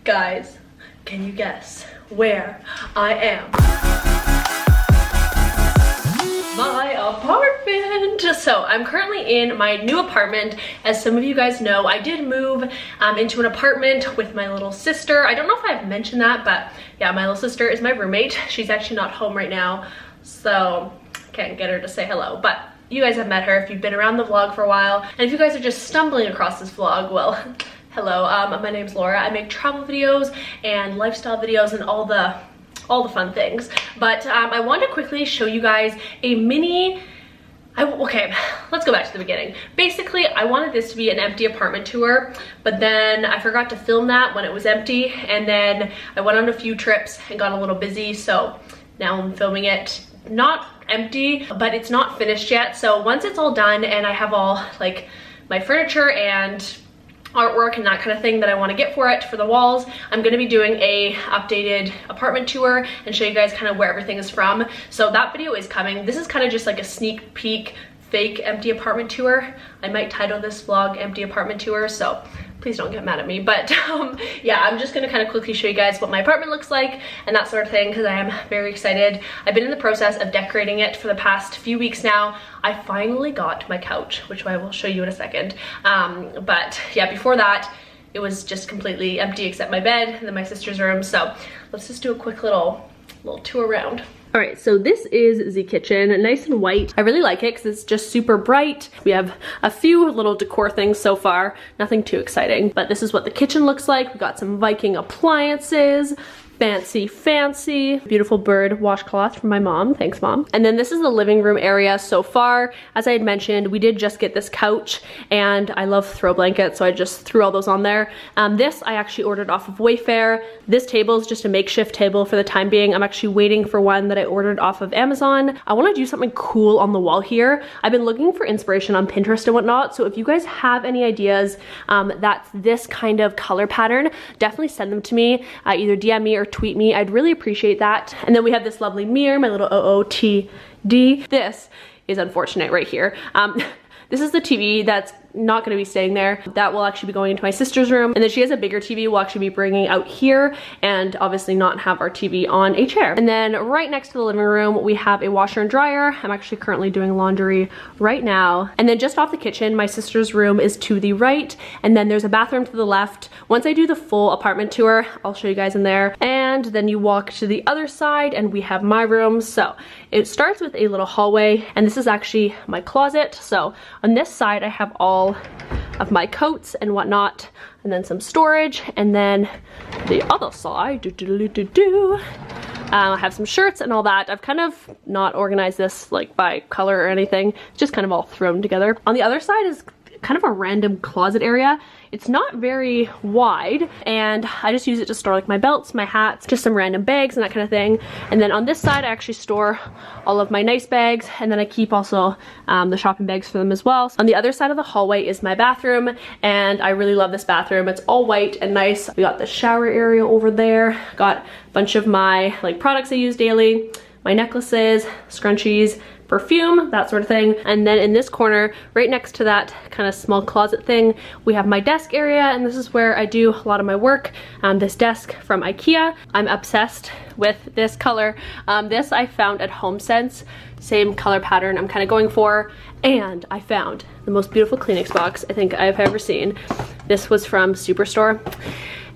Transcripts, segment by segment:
Guys, can you guess where I am? My apartment. So I'm currently in my new apartment. As some of you guys know, I did move into an apartment with my little sister. I don't know if I've mentioned that, but yeah, my little sister is my roommate. She's actually not home right now, so can't get her to say hello, but you guys have met her if you've been around the vlog for a while. And if you guys are just stumbling across this vlog, well, hello, my name's Laura. I make travel videos and lifestyle videos and all the fun things. But I want to quickly show you guys a mini, okay, let's go back to the beginning. Basically, I wanted this to be an empty apartment tour, but then I forgot to film that when it was empty. And then I went on a few trips and got a little busy. So now I'm filming it, not empty, but it's not finished yet. So once it's all done and I have all like my furniture and artwork and that kind of thing that I want to get for it for the walls, I'm going to be doing a updated apartment tour and show you guys kind of where everything is from. So that video is coming. This is kind of just like a sneak peek fake empty apartment tour. I might title this vlog empty apartment tour, so please don't get mad at me. But yeah, I'm just gonna kind of quickly show you guys what my apartment looks like and that sort of thing, because I am very excited. I've been in the process of decorating it for the past few weeks now. I finally got my couch, which I will show you in a second. But yeah, before that, it was just completely empty except my bed and then my sister's room. So let's just do a quick little tour around. All right, so this is the kitchen, nice and white. I really like it because it's just super bright. We have a few little decor things so far, nothing too exciting, but this is what the kitchen looks like. We got some Viking appliances, fancy, beautiful bird washcloth from my mom. Thanks, Mom. And then this is the living room area so far. As I had mentioned, we did just get this couch and I love throw blankets, so I just threw all those on there. This I actually ordered off of Wayfair. This table is just a makeshift table for the time being. I'm actually waiting for one that I ordered off of Amazon. I want to do something cool on the wall here. I've been looking for inspiration on Pinterest and whatnot, so if you guys have any ideas that's this kind of color pattern, definitely send them to me. Either DM me or tweet me. I'd really appreciate that. And then we have this lovely mirror, my little OOTD. This is unfortunate right here. This is the TV that's not going to be staying there. That will actually be going into my sister's room. And then she has a bigger TV we'll actually be bringing out here, and obviously not have our TV on a chair. And then right next to the living room, we have a washer and dryer. I'm actually currently doing laundry right now. And then just off the kitchen, my sister's room is to the right. And then there's a bathroom to the left. Once I do the full apartment tour, I'll show you guys in there. And then you walk to the other side and we have my room. So it starts with a little hallway, and this is actually my closet. So on this side, I have all of my coats and whatnot, and then some storage. And then the other side, I have some shirts and all that. I've kind of not organized this like by color or anything, it's just kind of all thrown together. On the other side is kind of a random closet area. It's not very wide, and I just use it to store like my belts, my hats, just some random bags and that kind of thing. And then on this side, I actually store all of my nice bags, and then I keep also the shopping bags for them as well. On the other side of the hallway is my bathroom, and I really love this bathroom. It's all white and nice. We got the shower area over there, got a bunch of my like products I use daily, my necklaces, scrunchies, perfume, that sort of thing. And then in this corner, right next to that kind of small closet thing, we have my desk area, and this is where I do a lot of my work. This desk from IKEA. I'm obsessed with this color. This I found at HomeSense, same color pattern I'm kind of going for. And I found the most beautiful Kleenex box I think I've ever seen. This was from Superstore,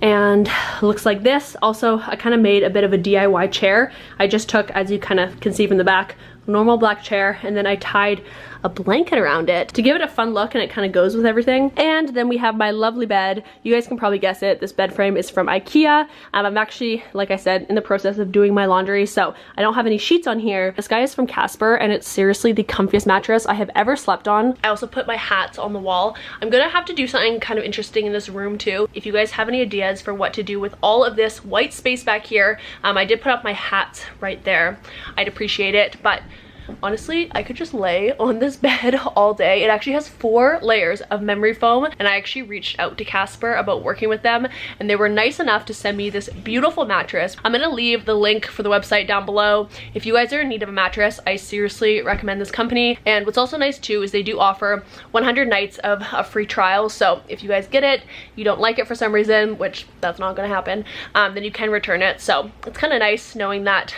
and looks like this. Also, I kind of made a bit of a DIY chair. I just took, as you kind of can see from the back, normal black chair, and then I tied a blanket around it to give it a fun look, and it kind of goes with everything. And then we have my lovely bed. You guys can probably guess it. This bed frame is from IKEA. I'm actually, like I said, in the process of doing my laundry, so I don't have any sheets on here. This guy is from Casper, and it's seriously the comfiest mattress I have ever slept on. I also put my hats on the wall. I'm gonna have to do something kind of interesting in this room too. If you guys have any ideas for what to do with all of this white space back here, I did put up my hats right there. I'd appreciate it. But honestly, I could just lay on this bed all day. It actually has 4 layers of memory foam, and I actually reached out to Casper about working with them, and they were nice enough to send me this beautiful mattress. I'm gonna leave the link for the website down below. If you guys are in need of a mattress, I seriously recommend this company. And what's also nice too is they do offer 100 nights of a free trial. So if you guys get it, you don't like it for some reason, which that's not gonna happen, then you can return it. So it's kind of nice knowing that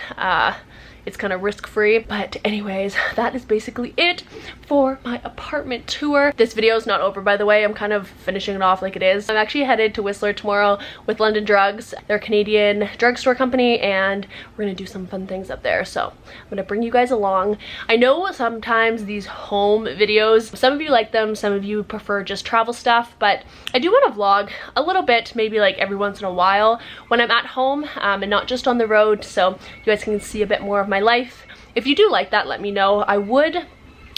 it's kind of risk-free. But anyways, that is basically it for my apartment tour. This video is not over, by the way. I'm kind of finishing it off like it is. I'm actually headed to Whistler tomorrow with London Drugs. They're a Canadian drugstore company, and we're gonna do some fun things up there. So I'm gonna bring you guys along. I know sometimes these home videos, some of you like them, some of you prefer just travel stuff, but I do want to vlog a little bit, maybe like every once in a while when I'm at home and not just on the road, so you guys can see a bit more of my life. If you do like that, let me know. I would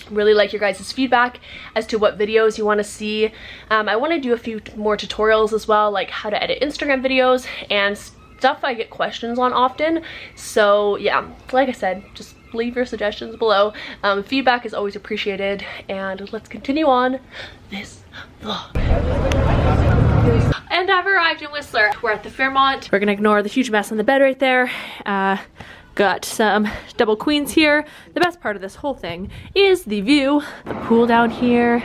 really like your guys' feedback as to what videos you want to see. I want to do a few more tutorials as well, like how to edit Instagram videos and stuff I get questions on often. So yeah, like I said, just leave your suggestions below. Feedback is always appreciated, and let's continue on this vlog. And I've arrived in Whistler. We're at the Fairmont. We're gonna ignore the huge mess on the bed right there. Got some double queens here. The best part of this whole thing is the view. The pool down here.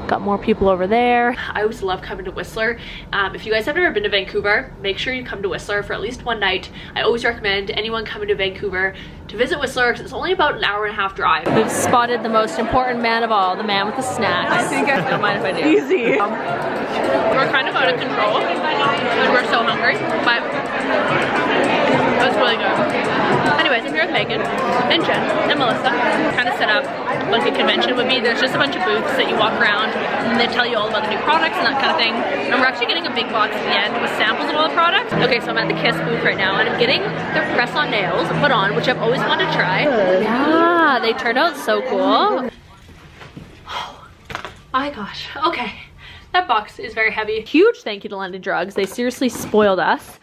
Got more people over there. I always love coming to Whistler. If you guys have never been to Vancouver, make sure you come to Whistler for at least one night. I always recommend anyone coming to Vancouver to visit Whistler because it's only about an hour and a half drive. We've spotted the most important man of all, the man with the snacks. I think I don't mind if I do. Easy. We're kind of out of control and we're so hungry, but it was really good. Anyways, I'm here with Megan and Jen and Melissa. Kind of set up like a convention would be. There's just a bunch of booths that you walk around and they tell you all about the new products and that kind of thing. And we're actually getting a big box at the end with samples of all the products. Okay, so I'm at the Kiss booth right now and I'm getting the press-on nails put on, which I've always wanted to try. Yeah, they turned out so cool. Oh my gosh, okay. That box is very heavy. Huge thank you to London Drugs. They seriously spoiled us.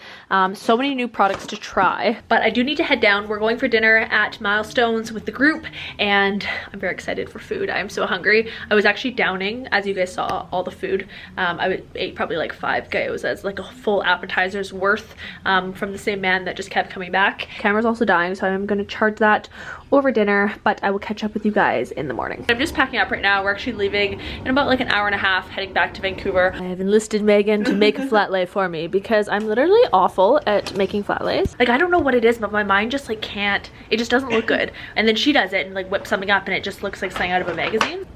So many new products to try. But I do need to head down. We're going for dinner at Milestones with the group, and I'm very excited for food. I'm so hungry. I was actually downing, as you guys saw, all the food. I ate probably like 5 gyozas, like a full appetizer's worth from the same man that just kept coming back. Camera's also dying, so I'm gonna charge that over dinner, but I will catch up with you guys in the morning. I'm just packing up right now. We're actually leaving in about like an hour and a half, heading back to Vancouver. I have enlisted Megan to make a flat lay for me because I'm literally awful at making flat lays. Like, I don't know what it is, but my mind just like can't, it just doesn't look good. And then she does it and like whips something up and it just looks like something out of a magazine.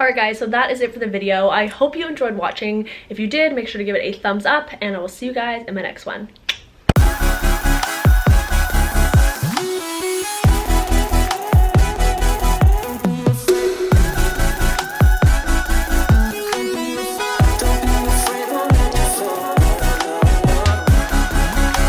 Alright guys, so that is it for the video. I hope you enjoyed watching. If you did, make sure to give it a thumbs up and I will see you guys in my next one.